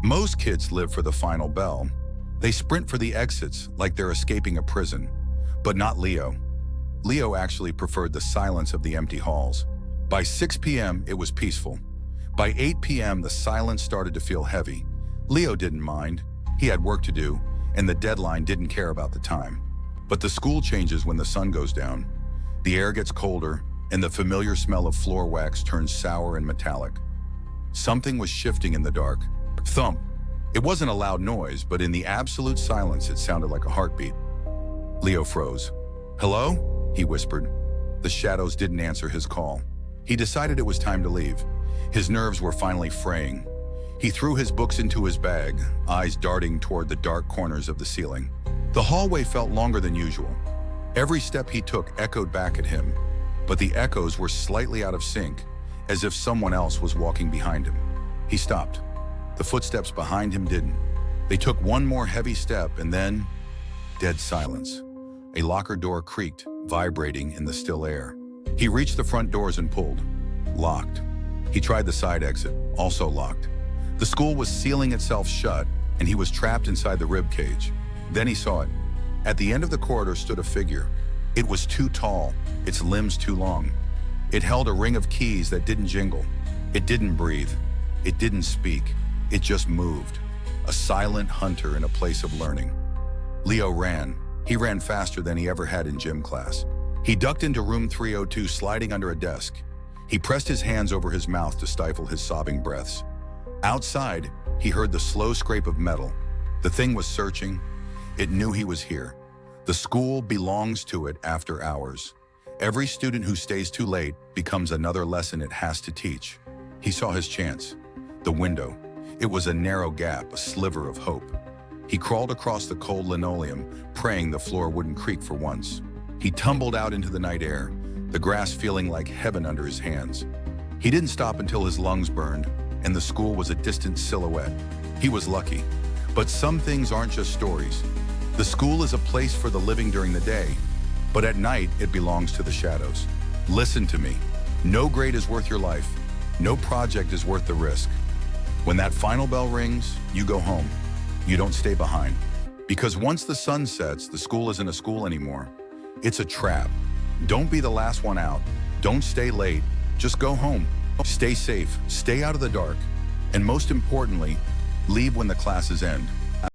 Most kids live for the final bell. They sprint for the exits like they're escaping a prison. But not Leo. Leo actually preferred the silence of the empty halls. By 6 p.m., it was peaceful. By 8 p.m., the silence started to feel heavy. Leo didn't mind. He had work to do, and the deadline didn't care about the time. But the school changes when the sun goes down. The air gets colder, and the familiar smell of floor wax turns sour and metallic. Something was shifting in the dark. Thump. It wasn't a loud noise, but in the absolute silence, it sounded like a heartbeat. Leo froze. "Hello?" he whispered. The shadows didn't answer his call. He decided it was time to leave. His nerves were finally fraying. He threw his books into his bag, eyes darting toward the dark corners of the ceiling. The hallway felt longer than usual. Every step he took echoed back at him, but the echoes were slightly out of sync, as if someone else was walking behind him. He stopped. The footsteps behind him didn't. They took one more heavy step, and then dead silence. A locker door creaked, vibrating in the still air. He reached the front doors and pulled. Locked. He tried the side exit, also locked. The school was sealing itself shut, and he was trapped inside the rib cage. Then he saw it. At the end of the corridor stood a figure. It was too tall, its limbs too long. It held a ring of keys that didn't jingle. It didn't breathe. It didn't speak. It just moved. A silent hunter in a place of learning. Leo ran. He ran faster than he ever had in gym class. He ducked into room 302, sliding under a desk. He pressed his hands over his mouth to stifle his sobbing breaths. Outside, he heard the slow scrape of metal. The thing was searching. It knew he was here. The school belongs to it after hours. Every student who stays too late becomes another lesson it has to teach. He saw his chance. The window. It was a narrow gap, a sliver of hope. He crawled across the cold linoleum, praying the floor wouldn't creak for once. He tumbled out into the night air, the grass feeling like heaven under his hands. He didn't stop until his lungs burned, and the school was a distant silhouette. He was lucky. But some things aren't just stories. The school is a place for the living during the day, but at night it belongs to the shadows. Listen to me. No grade is worth your life. No project is worth the risk. When that final bell rings, you go home. You don't stay behind. Because once the sun sets, the school isn't a school anymore. It's a trap. Don't be the last one out. Don't stay late. Just go home. Stay safe. Stay out of the dark. And most importantly, leave when the classes end.